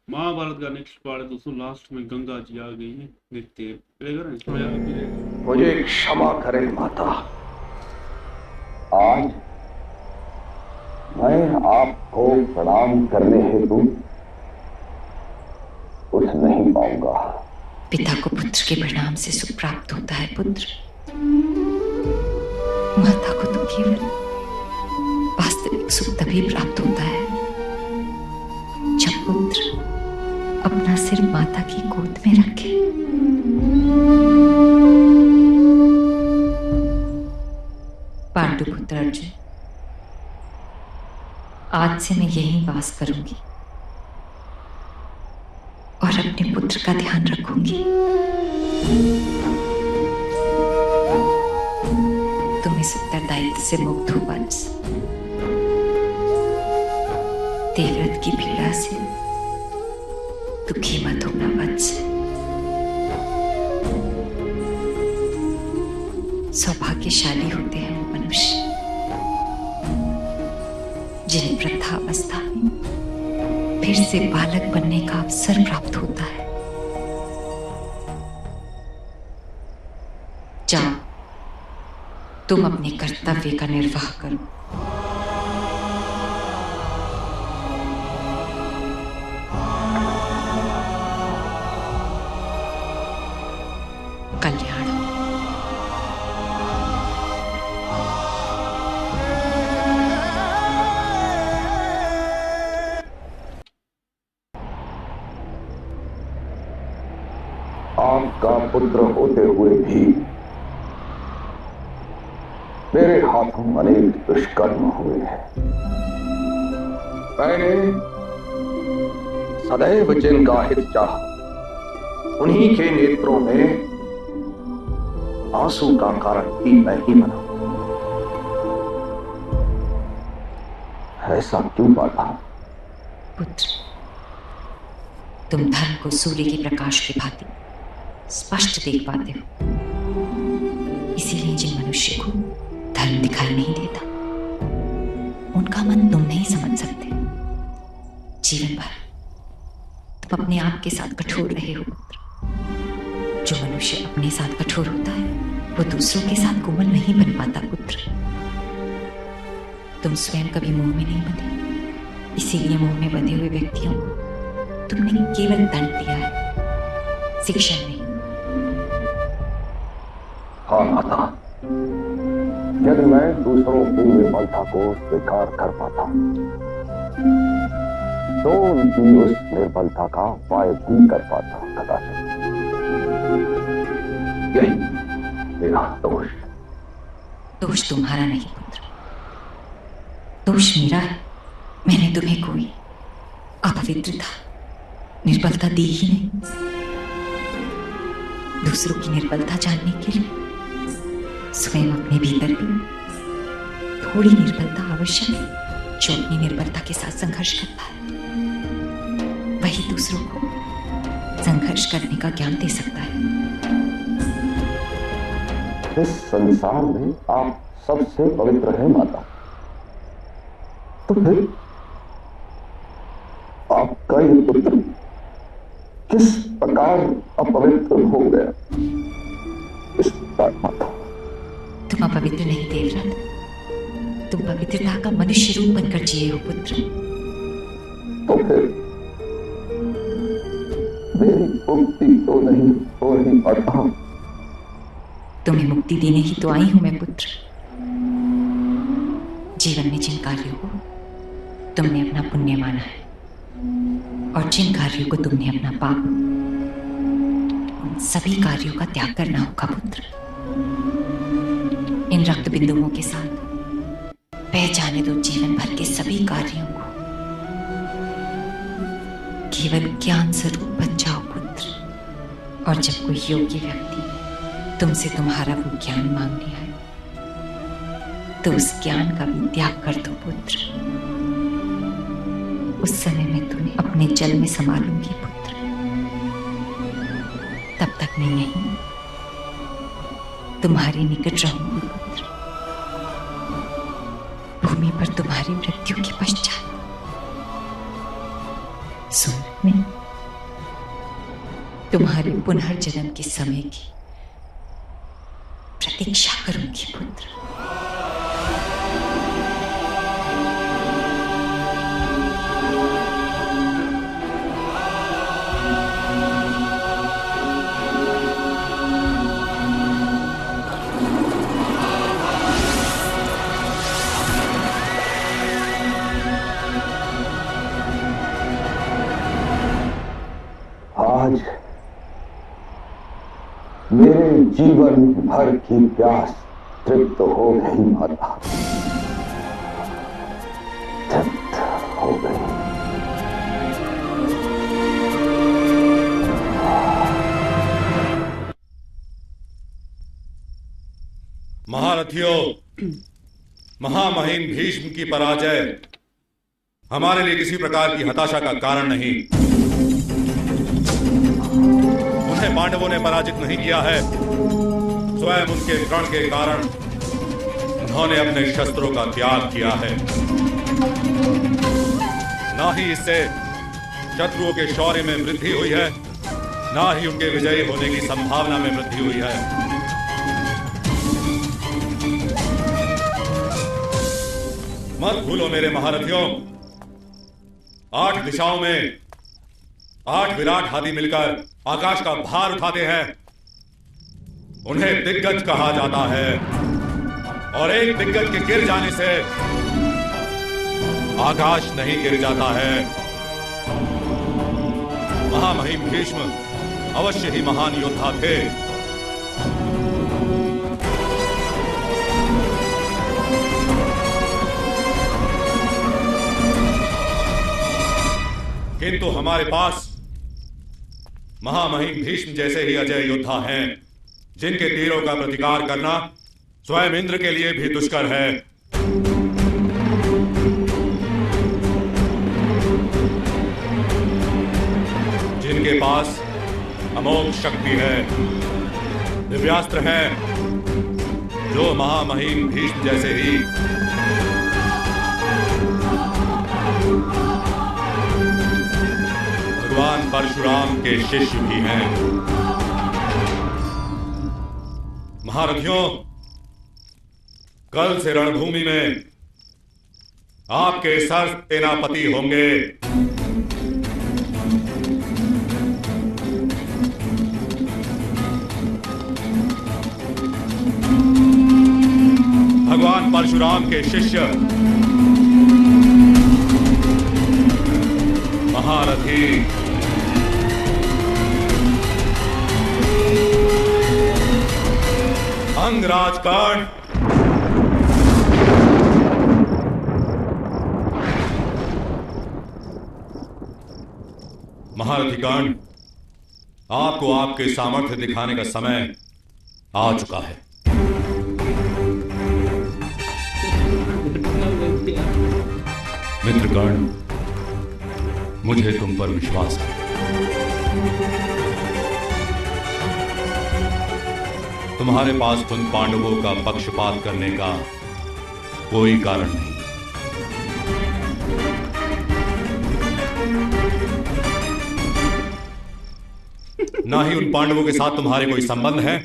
महाभारत का next part है दोस्तों। लास्ट में गंगा जी आ गई है, देखते हैं प्लेगर है मुझे क्षमा करें माता। आज मैं आपको प्रणाम करने हेतु उठ नहीं पाऊंगा। पिता को पुत्र के परिणाम से सुख प्राप्त होता है पुत्र। माता को तो केवल वास्तविक सुख तभी प्राप्त होता है जब पुत्र अपना सिर माता की गोद में रखे। पांडुपुत्र अर्जुन, आज से मैं यहीं वास करूंगी और अपने पुत्र का ध्यान रखूंगी। तुम इस उत्तरदायित्व से मुक्त हो वंश। देवव्रत की पीड़ा से दुखी मत होना वंश। सौभाग्यशाली होते हैं वो मनुष्य जिन्हें वृद्धावस्था में फिर से बालक बनने का अवसर प्राप्त होता है। जाओ, तुम अपने कर्तव्य का निर्वाह करो। कल्याण हो। आपका पुत्र होते हुए भी मेरे हाथों अनेक दुष्कर्म हुए हैं। मैंने सदैव जिनका हित चाहा, उन्हीं के नेत्रों में आंसू का कारण भी मैं ही बना। ऐसा क्यों बाधा? पुत्र, तुम धर्म को सूर्य के प्रकाश के भांति स्पष्ट देख पाते हो। इसीलिए जिन मनुष्य को धर्म दिखाई नहीं देता, उनका मन तुम नहीं समझ सकते। जीवन भर तुम अपने आप के साथ कठोर रहे हो पुत्र। जो मनुष्य अपने साथ कठोर होता है, वो दूसरों के साथ कोमल नहीं बन पाता पुत्र। तुम स्वयं कभी मोह में नहीं बंधे, इसीलिए मोह में बंधे हुए व्यक्तियों को तुमने केवल दंड दिया है, शिक्षा नहीं। हाँ माता, यदि मैं दूसरों की निर्बलता को स्वीकार कर पाता तो उनकी उस निर्बलता का उपाय भी कर पाता। कदाचित यही मेरा दोष। दोष तुम्हारा नहीं पुत्र, दोष मेरा है। मैंने तुम्हें कोई अपवित्रता, निर्बलता दी ही नहीं। दूसरों की निर्बलता जानने के लिए स्वयं अपने भीतर भी थोड़ी निर्बलता आवश्यक है। जो अपनी निर्बलता के साथ संघर्ष करता है, वही दूसरों को संघर्ष करने का ज्ञान दे सकता है। इस संसार में आप सबसे पवित्र हैं माता, तो फिर आपका ये पुत्र किस प्रकार अपवित्र हो गया? इस माता, तुम अपवित्र नहीं देवव्रत, तुम पवित्रता का मनुष्य रूप बनकर जिए हो पुत्र। तो फिर मेरी मुक्ति तो नहीं हो रही माता। तुम्हें मुक्ति देने ही तो आई हूं मैं पुत्र। जीवन में जिन कार्यों को तुमने अपना पुण्य माना है और जिन कार्यों को तुमने अपना पाप, उन सभी कार्यों का त्याग करना होगा पुत्र। इन रक्त बिंदुओं के साथ पहचाने दो जीवन भर के सभी कार्यों को। केवल ज्ञान स्वरूप बन जाओ पुत्र। और जब कोई योग्य व्यक्ति तुमसे तुम्हारा वो ज्ञान मांगने आए, तो उस ज्ञान का भी त्याग कर दो पुत्र। उस समय मैं तुम्हें अपने जल में समा लूंगी पुत्र। तब तक मैं यहीं तुम्हारे निकट रहूंगी पुत्र। भूमि पर तुम्हारी मृत्यु के पश्चात सुन, मैं तुम्हारे पुनर्जन्म के समय की प्रतीक्षा करूंगी पुत्र। आज मेरे जीवन भर की प्यास तृप्त हो गई माता, तृप्त हो गई। महारथियों, महामहिम भीष्म की पराजय हमारे लिए किसी प्रकार की हताशा का कारण नहीं। उन्हें पांडवों ने पराजित नहीं किया है, स्वयं उनके प्रण के कारण उन्होंने अपने शस्त्रों का त्याग किया है। ना ही इससे शत्रुओं के शौर्य में वृद्धि हुई है, ना ही उनके विजयी होने की संभावना में वृद्धि हुई है। मत भूलो मेरे महारथियों, 8 दिशाओं में 8 विराट हाथी मिलकर आकाश का भार उठाते हैं। उन्हें दिग्गज कहा जाता है, और एक दिग्गज के गिर जाने से आकाश नहीं गिर जाता है। महामहिम भीष्म अवश्य ही महान योद्धा थे, किंतु हमारे पास महामहिम भीष्म जैसे ही अजय योद्धा हैं, जिनके तीरों का प्रतिकार करना स्वयं इंद्र के लिए भी दुष्कर है। जिनके पास अमोघ शक्ति है, दिव्यास्त्र है, जो महामहिम भीष्म जैसे ही भगवान परशुराम के शिष्य भी हैं। महारथियों, कल से रणभूमि में आपके सर सेनापति होंगे। भगवान परशुराम के शिष्य महारथी अंगराज कर्ण, महारथी कर्ण, आपको आपके सामर्थ्य दिखाने का समय आ चुका है। मित्र कर्ण, मुझे तुम पर विश्वास है। तुम्हारे पास उन पांडवों का पक्षपात करने का कोई कारण नहीं। ना ही उन पांडवों के साथ तुम्हारे कोई संबंध है,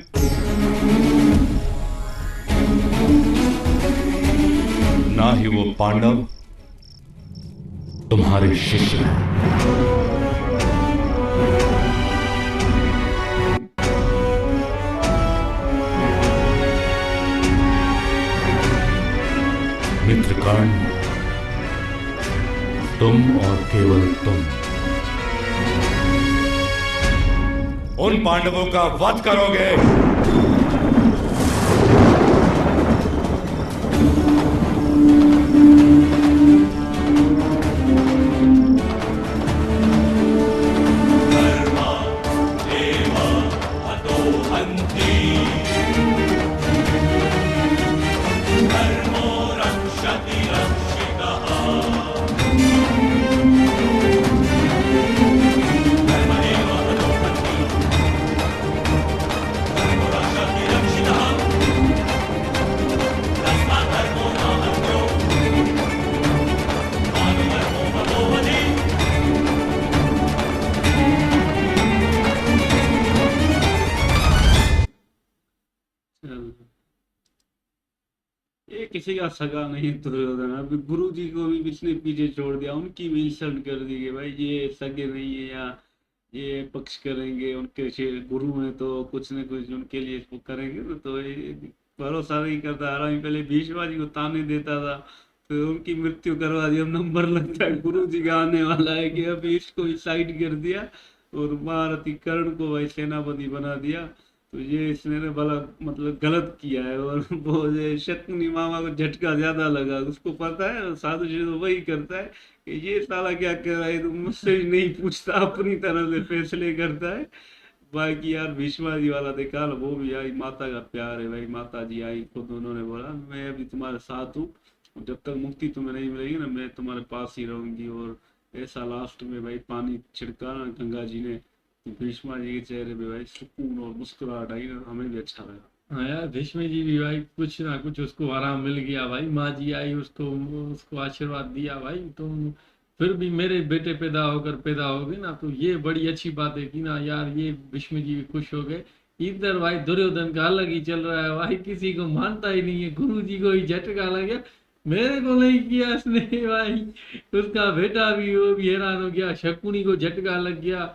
ना ही वो पांडव तुम्हारे शिष्य हैं। मित्र कर्ण, तुम और केवल तुम उन पांडवों का वध करोगे। किसी का सगा नहीं दुर्योधन। अभी गुरु जी को भी इसने पीछे छोड़ दिया, उनकी भी इंसल्ट कर दी कि भाई ये सगे नहीं है या ये पक्ष करेंगे, उनके गुरु हैं तो कुछ न कुछ उनके लिए वो करेंगे ना, तो ये भरोसा नहीं करता। हालांकि पहले भीष्मा जी को ताने देता था, तो उनकी मृत्यु करवा दी। अब नंबर लगता है गुरु जी का आने वाला है कि अभी इसको साइड कर दिया और महारथी कर्ण को भाई सेनापति बना दिया। तो ये इसने ना भला मतलब गलत किया है। और वो ये शकुनी मामा को झटका ज्यादा लगा, उसको पता है साधु जी तो वही करता है कि ये साला क्या कर रहा है, तो मुझसे ही नहीं पूछता, अपनी तरह से फैसले करता है। बाकी यार भीष्मा जी वाला देखा ना, वो भी आई, माता का प्यार है भाई। माता जी आई खुद, उन्होंने बोला मैं अभी तुम्हारे साथ हूँ, जब तक मुक्ति तुम्हें नहीं मिलेगी ना मैं तुम्हारे पास ही रहूंगी। और ऐसा लास्ट में भाई पानी छिड़का ना गंगा जी ने, तो भीष्मा जी के चेहरे पे भाई सुकून और मुस्कुराहट आई ना, हमें भी अच्छा लगा। हाँ यार, भीष्म जी भी भाई कुछ ना कुछ उसको आराम मिल गया भाई। माँ जी आई, उसको उसको आशीर्वाद दिया भाई, तुम फिर भी मेरे बेटे पैदा होगे ना, तो ये बड़ी अच्छी बात है कि ना यार, ये भीष्म जी भी खुश हो गए। इधर भाई दुर्योधन का अलग ही चल रहा है भाई, किसी को मानता ही नहीं है। गुरु जी को ही झटका लग गया, मेरे को नहीं किया इसने भाई। उसका बेटा भी, वो भी हैरान हो गया। शकुनी को झटका लग गया,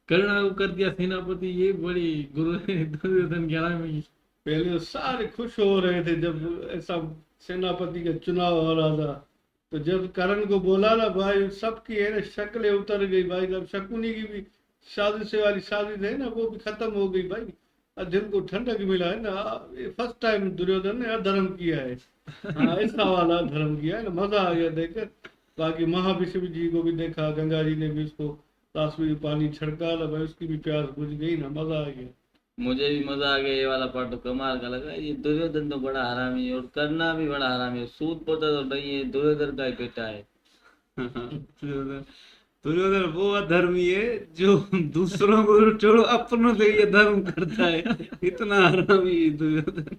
करुणा को कर दिया सेनापति। ये बड़ी गुरु दुर्योधन के में। पहले तो सारे खुश हो रहे थे जब ऐसा सेनापति का चुनाव हो रहा था, तो जब करण को बोला ना भाई, सबकी है ना शक्लें उतर गई भाई। जब शकुनी की भी साजिश वाली साजिश है ना, वो भी खत्म हो गई भाई। और दिल को ठंडक मिला है ना, फर्स्ट टाइम दुर्योधन ने अधर्म किया है। हाँ, ऐसा वाला धर्म किया है ना, मजा आ गया देखकर। बाकी महाविष्णु जी को भी देखा, गंगा जी ने भी उसको लाश में पानी छिड़का ना भाई, उसकी भी प्यास बुझ गई ना, मजा आ गया। मुझे भी मजा आ गया। ये वाला पार्ट तो कमाल का लगा। ये दुर्योधन तो बड़ा हरामी है और करना भी बड़ा हरामी है। सूद पोता तो नहीं है, दुर्योधन का ही बेटा है। दुर्योधन दुर्योधन वो अधर्मी है जो दूसरों को छोड़ो अपनों से ये धर्म करता है, इतना हरामी है दुर्योधन।